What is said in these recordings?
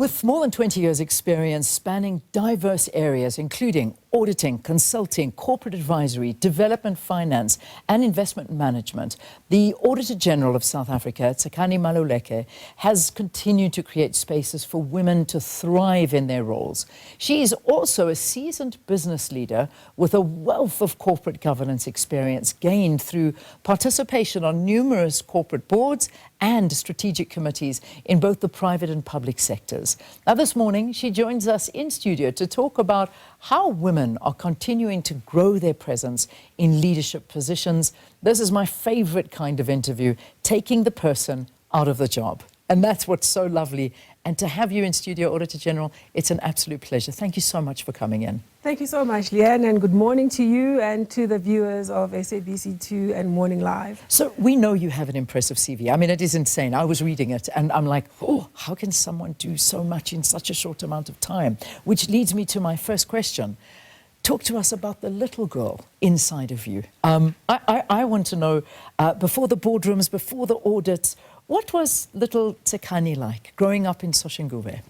With more than 20 years' experience spanning diverse areas, including auditing, consulting, corporate advisory, development finance, and investment management, the Auditor-General of South Africa, Tsakani Maluleke, has continued to create spaces for women to thrive in their roles. She is also a seasoned business leader with a wealth of corporate governance experience gained through participation on numerous corporate boards and strategic committees in both the private and public sectors. Now, this morning, she joins us in studio to talk about how women are continuing to grow their presence in leadership positions. This is my favorite kind of interview, taking the person out of the job. And that's what's so lovely. And to have you in studio, Auditor-General, it's an absolute pleasure. Thank you so much for coming in. Thank you so much, Leanne, and good morning to you and to the viewers of SABC 2 and Morning Live. So we know you have an impressive CV. I mean, it is insane. I was reading it and I'm like, oh, how can someone do so much in such a short amount of time? Which leads me to my first question. Talk to us about the little girl inside of you. I want to know, before the boardrooms, before the audits, what was little Tsakani like growing up in Soshanguve?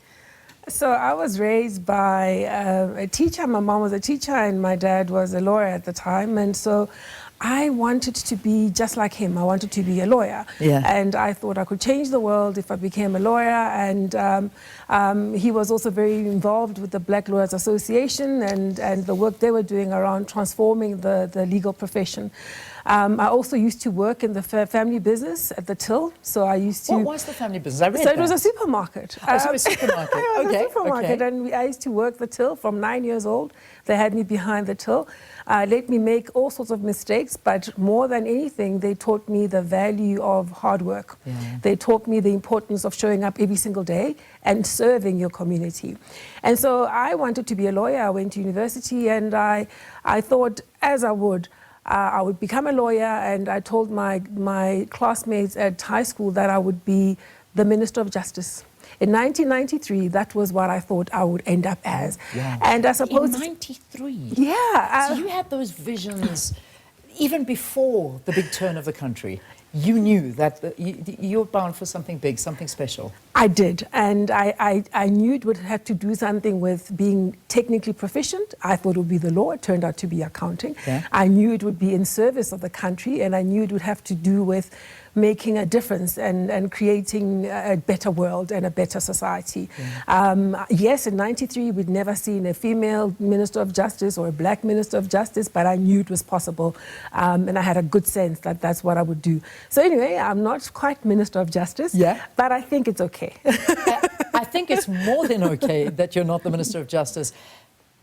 So I was raised by a teacher. My mom was a teacher and my dad was a lawyer at the time. And so I wanted to be just like him. I wanted to be a lawyer. Yeah. And I thought I could change the world if I became a lawyer. And he was also very involved with the Black Lawyers Association and the work they were doing around transforming the legal profession. I also used to work in the family business at the till. So I used to... What was the family business? I read So that. it was a supermarket. Oh, so it was a supermarket. It was Okay, a supermarket, okay. and I used to work the till from 9 years old. They had me behind the till. Let me make all sorts of mistakes, but more than anything, they taught me the value of hard work. Yeah. They taught me the importance of showing up every single day and serving your community. And so I wanted to be a lawyer. I went to university, and I thought, as I would become a lawyer, and I told my classmates at high school that I would be the Minister of Justice. In 1993, that was what I thought I would end up as. Wow. And I suppose... In 93? Yeah. So you had those visions even before the big turn of the country. You knew that you were bound for something big, something special. I did, and I knew it would have to do something with being technically proficient. I thought it would be the law. It turned out to be accounting. Yeah. I knew it would be in service of the country, and I knew it would have to do with making a difference and creating a better world and a better society. Yeah. Yes, in 93, we'd never seen a female Minister of Justice or a Black Minister of Justice, but I knew it was possible, and I had a good sense that that's what I would do. So anyway, I'm not quite Minister of Justice, yeah, but I think it's okay. I think it's more than okay that you're not the Minister of Justice.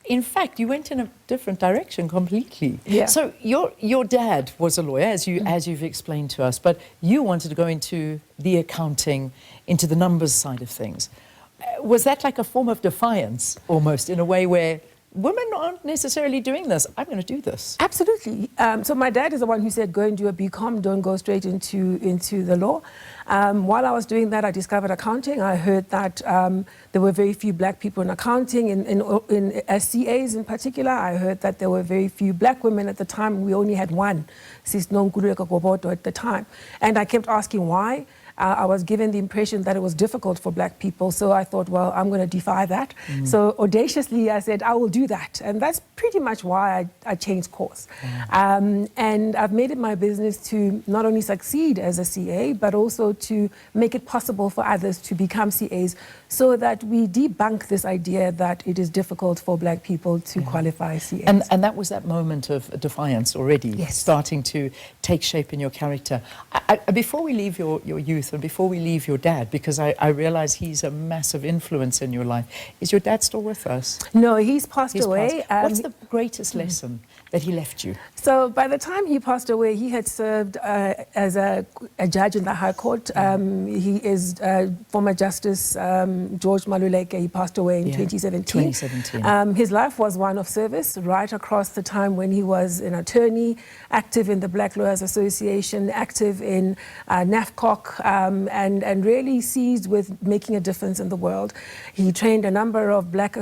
In fact, you went in a different direction completely. Yeah. So your dad was a lawyer, as you've explained to us, but you wanted to go into the accounting, into the numbers side of things. Was that like a form of defiance, almost, in a way where women aren't necessarily doing this? I'm going to do this. Absolutely. So my dad is the one who said, go and do a BCom, don't go straight into the law. While I was doing that, I discovered accounting. I heard that there were very few Black people in accounting, in CAs in particular. I heard that there were very few Black women at the time. We only had one, Sis Nonkululeko Gobodo, at the time. And I kept asking why. I was given the impression that it was difficult for Black people, so I thought, well, I'm going to defy that. So audaciously, I said, I will do that. And that's pretty much why I changed course. And I've made it my business to not only succeed as a CA, but also to make it possible for others to become CAs, so that we debunk this idea that it is difficult for Black people to qualify as CAs. And that was that moment of defiance already, starting to take shape in your character. Before we leave your youth, and before we leave your dad, because I realize he's a massive influence in your life, is your dad still with us? No, he's passed away. What's the greatest lesson that he left you? So by the time he passed away, he had served as a judge in the High Court. He is former Justice George Maluleke. He passed away in 2017. His life was one of service right across the time when he was an attorney, active in the Black Lawyers Association, active in NAFCOC, and really seized with making a difference in the world. He trained a number of Black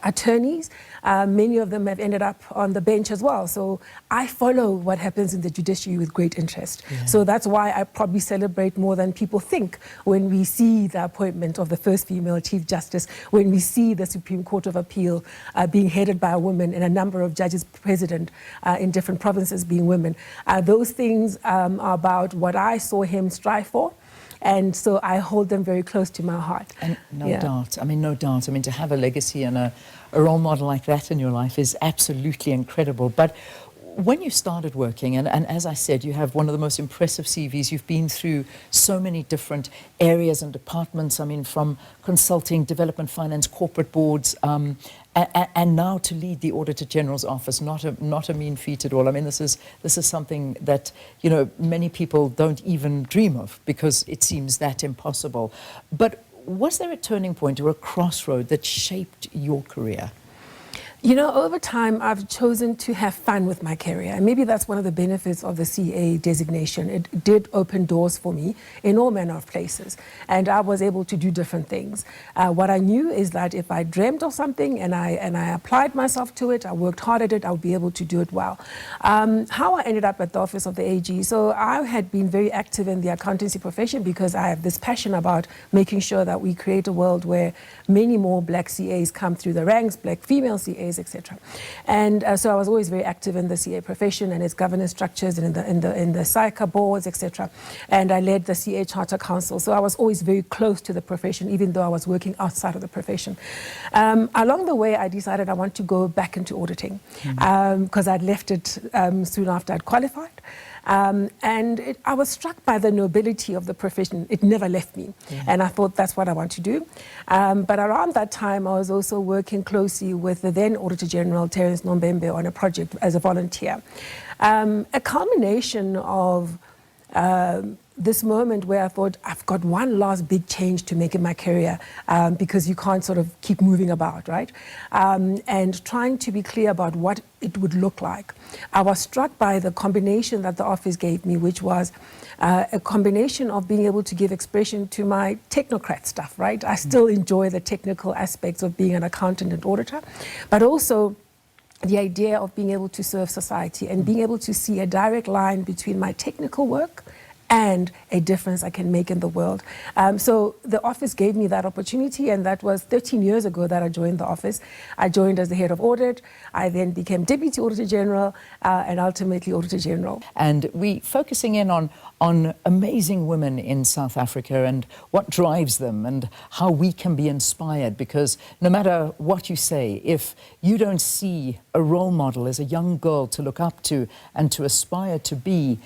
attorneys. Many of them have ended up on the bench bench as well. So I follow what happens in the judiciary with great interest. So that's why I probably celebrate more than people think when we see the appointment of the first female Chief Justice, when we see the Supreme Court of Appeal being headed by a woman and a number of judges president in different provinces being women. Those things are about what I saw him strive for. And so I hold them very close to my heart. And no doubt. I mean, no doubt. I mean, to have a legacy and a role model like that in your life is absolutely incredible. But when you started working, and as I said, you have one of the most impressive CVs. You've been through so many different areas and departments. I mean, from consulting, development, finance, corporate boards, and now to lead the Auditor-General's office, not a mean feat at all. I mean, this is something that, you know, many people don't even dream of because it seems that impossible. But was there a turning point or a crossroad that shaped your career? You know, over time, I've chosen to have fun with my career. And maybe that's one of the benefits of the CA designation. It did open doors for me in all manner of places. And I was able to do different things. What I knew is that if I dreamt of something and I applied myself to it, I worked hard at it, I would be able to do it well. How I ended up at the office of the AG. So I had been very active in the accountancy profession because I have this passion about making sure that we create a world where many more black CAs come through the ranks, black female CAs, etc. And so I was always very active in the CA profession and its governance structures and in the SAICA boards, etc. And I led the CA Charter Council. So I was always very close to the profession, even though I was working outside of the profession. Along the way, I decided I want to go back into auditing because I'd left it soon after I'd qualified. I was struck by the nobility of the profession. It never left me. And I thought that's what I want to do. But around that time, I was also working closely with the then Auditor-General, Terence Nombembe, on a project as a volunteer. A culmination of this moment where I thought, I've got one last big change to make in my career because you can't sort of keep moving about, right? And trying to be clear about what it would look like. I was struck by the combination that the office gave me, which was a combination of being able to give expression to my technocrat stuff, right? I still enjoy the technical aspects of being an accountant and auditor, but also the idea of being able to serve society and being able to see a direct line between my technical work and a difference I can make in the world. So the office gave me that opportunity, and that was 13 years ago that I joined the office. I joined as the head of audit. I then became Deputy Auditor General and ultimately Auditor General. And we focusing in on amazing women in South Africa and what drives them and how we can be inspired, because no matter what you say, if you don't see a role model as a young girl to look up to and to aspire to be,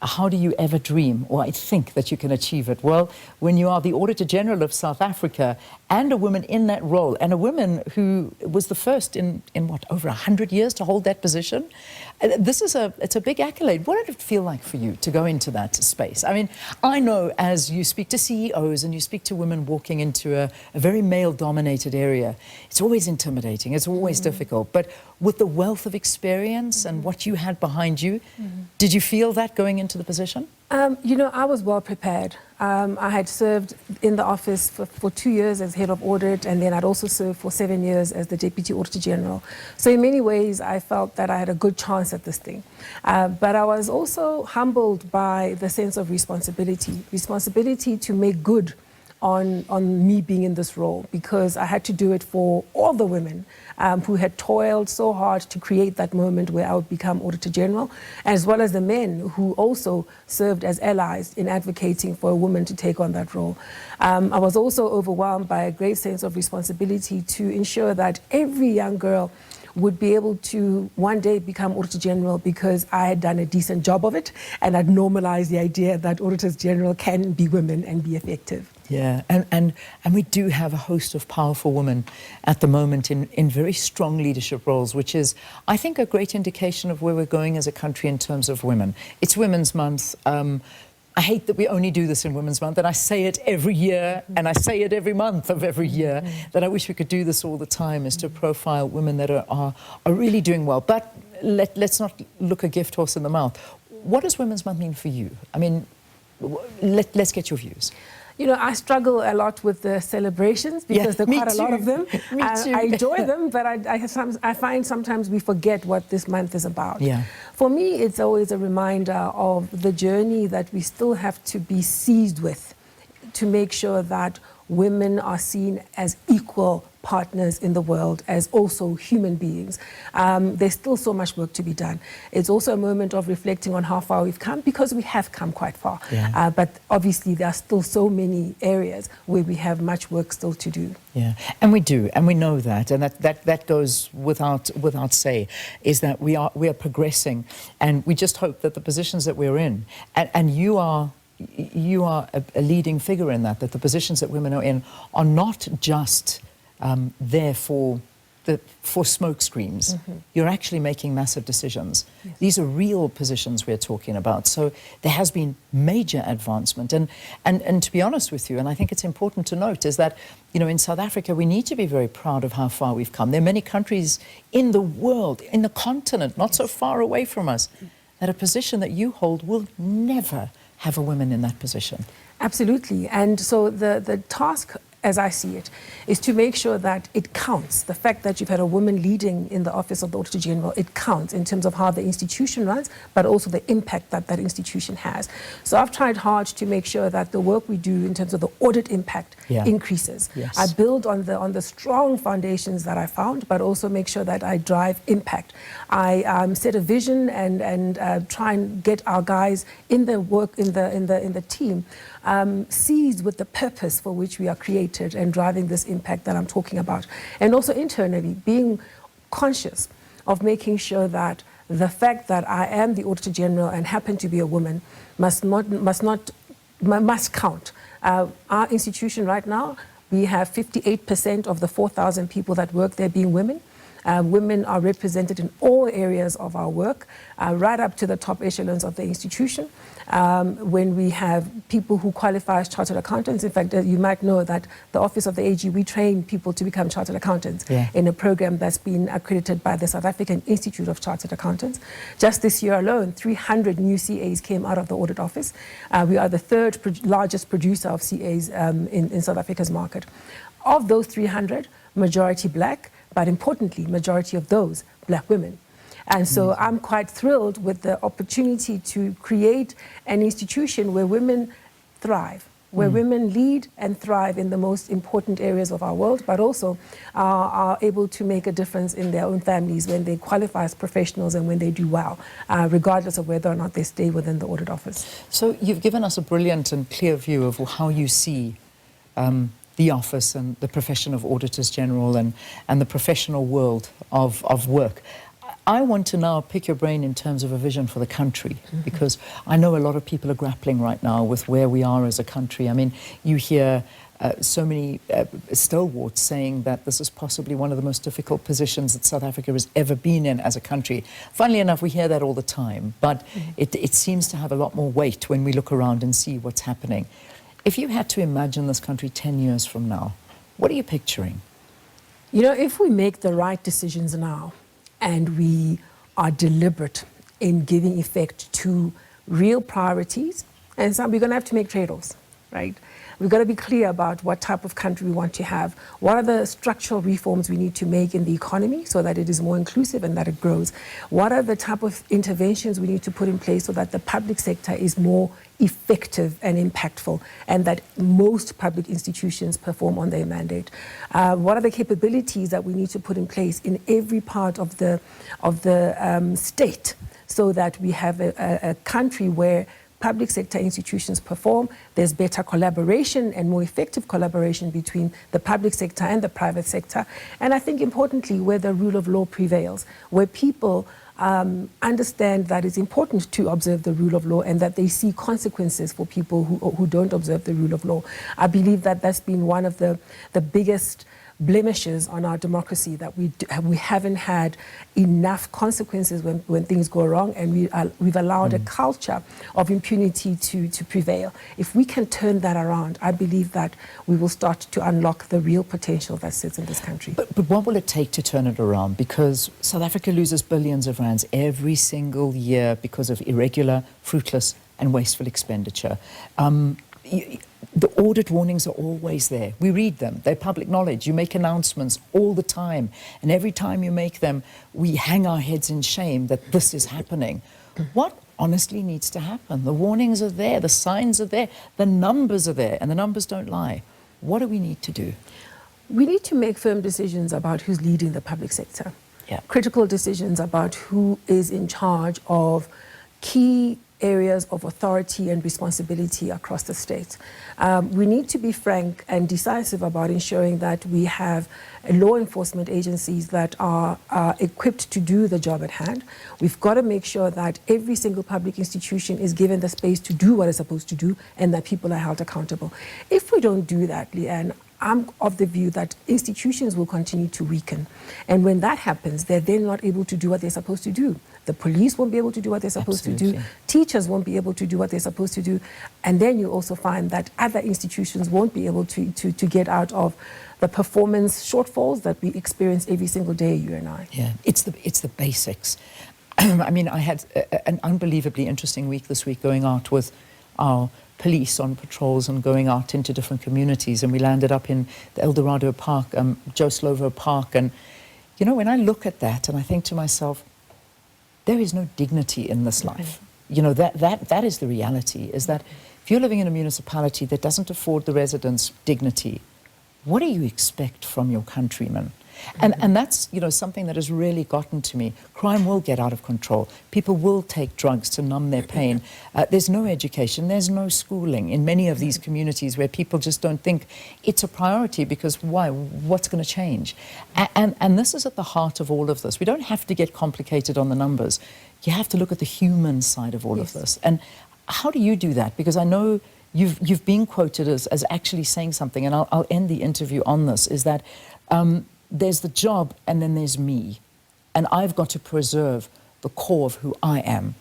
how do you ever dream or think that you can achieve it? Well, when you are the Auditor-General of South Africa and a woman in that role, and a woman who was the first in what, over 100 years to hold that position, it's a big accolade. What did it feel like for you to go into that space? I mean, I know as you speak to CEOs and you speak to women walking into a very male-dominated area, it's always intimidating, it's always difficult. But with the wealth of experience and what you had behind you, did you feel that going into the position? You know, I was well prepared. I had served in the office for 2 years as head of audit, and then I'd also served for 7 years as the Deputy Auditor General. So in many ways, I felt that I had a good chance at this thing. But I was also humbled by the sense of responsibility to make good on me being in this role, because I had to do it for all the women who had toiled so hard to create that moment where I would become Auditor General, as well as the men who also served as allies in advocating for a woman to take on that role. I was also overwhelmed by a great sense of responsibility to ensure that every young girl would be able to one day become Auditor General, because I had done a decent job of it and I'd normalized the idea that Auditors General can be women and be effective. Yeah, and we do have a host of powerful women at the moment in very strong leadership roles, which is, I think, a great indication of where we're going as a country in terms of women. It's Women's Month. I hate that we only do this in Women's Month, and I say it every year, and I say it every month of every year, that I wish we could do this all the time, is to profile women that are really doing well. But let's not look a gift horse in the mouth. What does Women's Month mean for you? I mean, let's get your views. You know, I struggle a lot with the celebrations because there are quite a lot of them. Me too. I enjoy them, but I find sometimes we forget what this month is about. Yeah. For me, it's always a reminder of the journey that we still have to be seized with to make sure that women are seen as equal partners in the world, as also human beings. There's still so much work to be done. It's also a moment of reflecting on how far we've come, because we have come quite far. Yeah. But obviously there are still so many areas where we have much work still to do. Yeah, and we do, and we know that, and that goes without say, is that we are progressing, and we just hope that the positions that we're in, and you are a leading figure in that the positions that women are in are not just there for smoke screens. Mm-hmm. You're actually making massive decisions. Yes. These are real positions we're talking about. So there has been major advancement. And to be honest with you, and I think it's important to note, is that, you know, in South Africa, we need to be very proud of how far we've come. There are many countries in the world, in the continent, not so far away from us, that a position that you hold will never have a woman in that position. Absolutely. And so the task, as I see it, is to make sure that it counts. The fact that you've had a woman leading in the office of the Auditor-General, it counts in terms of how the institution runs, but also the impact that that institution has. So I've tried hard to make sure that the work we do in terms of the audit impact increases. Yes. I build on the strong foundations that I found, but also make sure that I drive impact. I set a vision and try and get our guys in the work in the team seized with the purpose for which we are created and driving this impact that I'm talking about. And also internally, being conscious of making sure that the fact that I am the Auditor-General and happen to be a woman must count. Our institution right now, we have 58% of the 4,000 people that work there being women. Women are represented in all areas of our work, right up to the top echelons of the institution. When we have people who qualify as chartered accountants, in fact, you might know that the Office of the AG, we train people to become chartered accountants in a program that's been accredited by the South African Institute of Chartered Accountants. Just this year alone, 300 new CAs came out of the audit office. We are the third largest producer of CAs in South Africa's market. Of those 300, majority black, but importantly, majority of those black women. And so I'm quite thrilled with the opportunity to create an institution where women thrive, where women lead and thrive in the most important areas of our world, but also are able to make a difference in their own families when they qualify as professionals and when they do well, regardless of whether or not they stay within the audit office. So you've given us a brilliant and clear view of how you see the office and the profession of Auditors General and the professional world of work. I want to now pick your brain in terms of a vision for the country, because I know a lot of people are grappling right now with where we are as a country. I mean, you hear so many stalwarts saying that this is possibly one of the most difficult positions that South Africa has ever been in as a country. Funnily enough, we hear that all the time, but it seems to have a lot more weight when we look around and see what's happening. If you had to imagine this country 10 years from now, what are you picturing? You know, if we make the right decisions now and we are deliberate in giving effect to real priorities, and so we're going to have to make trade-offs, right? We've got to be clear about what type of country we want to have. What are the structural reforms we need to make in the economy so that it is more inclusive and that it grows? What are the type of interventions we need to put in place so that the public sector is more effective and impactful, and that most public institutions perform on their mandate? What are the capabilities that we need to put in place in every part of the state so that we have a country where public sector institutions perform, there's better collaboration and more effective collaboration between the public sector and the private sector, and I think importantly where the rule of law prevails, where people understand that it's important to observe the rule of law and that they see consequences for people who don't observe the rule of law. I believe that that's been one of the biggest blemishes on our democracy, that we haven't had enough consequences when things go wrong, and we've allowed a culture of impunity to prevail. If we can turn that around, I believe that we will start to unlock the real potential that sits in this country. But what will it take to turn it around? Because South Africa loses billions of rands every single year because of irregular, fruitless and wasteful expenditure. The audit warnings are always there. We read them. They're public knowledge. You make announcements all the time. And every time you make them, we hang our heads in shame that this is happening. What honestly needs to happen? The warnings are there. The signs are there. The numbers are there. And the numbers don't lie. What do we need to do? We need to make firm decisions about who's leading the public sector. Yeah. Critical decisions about who is in charge of key areas of authority and responsibility across the state. We need to be frank and decisive about ensuring that we have law enforcement agencies that are equipped to do the job at hand. We've got to make sure that every single public institution is given the space to do what it's supposed to do and that people are held accountable. If we don't do that, Leanne, I'm of the view that institutions will continue to weaken. And when that happens, they're then not able to do what they're supposed to do. The police won't be able to do what they're supposed to do. Teachers won't be able to do what they're supposed to do. And then you also find that other institutions won't be able to get out of the performance shortfalls that we experience every single day, you and I. Yeah, it's the basics. I mean, I had an unbelievably interesting week this week going out with our police on patrols and going out into different communities, and we landed up in the El Dorado Park, Joe Slovo Park, and you know, when I look at that and I think to myself, there is no dignity in this life. You know, that is the reality, is that if you're living in a municipality that doesn't afford the residents dignity, what do you expect from your countrymen? And that's, you know, something that has really gotten to me. Crime will get out of control. People will take drugs to numb their pain. There's no education, there's no schooling in many of these communities where people just don't think it's a priority because why? What's going to change? And this is at the heart of all of this. We don't have to get complicated on the numbers. You have to look at the human side of all of this. And how do you do that? Because I know you've been quoted as actually saying something, and I'll end the interview on this, is that there's the job and then there's me. And I've got to preserve the core of who I am.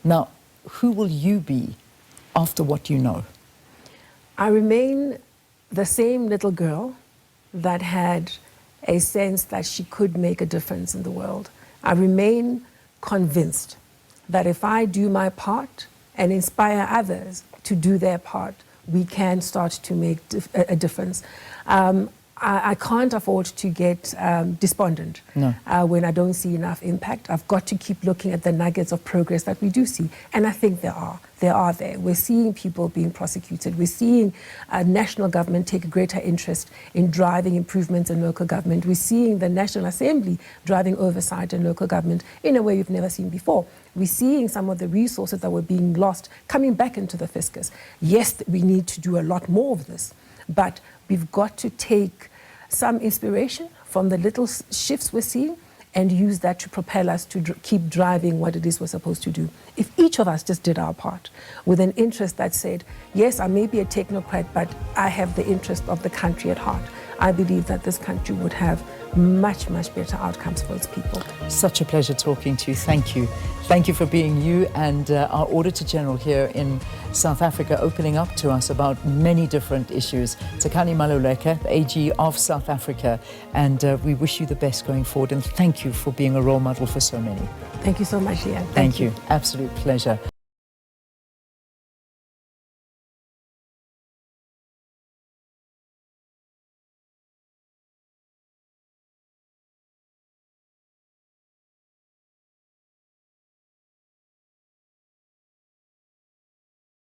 Now, who will you be after what you know? I remain the same little girl that had a sense that she could make a difference in the world. I remain convinced that if I do my part and inspire others to do their part, we can start to make a difference. I can't afford to get despondent when I don't see enough impact. I've got to keep looking at the nuggets of progress that we do see. And I think there are. We're seeing people being prosecuted. We're seeing national government take a greater interest in driving improvements in local government. We're seeing the National Assembly driving oversight in local government in a way we've never seen before. We're seeing some of the resources that were being lost coming back into the fiscus. Yes, we need to do a lot more of this, but we've got to take some inspiration from the little shifts we're seeing and use that to propel us to keep driving what it is we're supposed to do. If each of us just did our part with an interest that said, yes, I may be a technocrat, but I have the interest of the country at heart, I believe that this country would have much, much better outcomes for its people. Such a pleasure talking to you. Thank you. Thank you for being you and our Auditor-General here in South Africa, opening up to us about many different issues. Tsakani Maluleke, the AG of South Africa, and we wish you the best going forward, and thank you for being a role model for so many. Thank you so much, Leanne. Thank you. Absolute pleasure.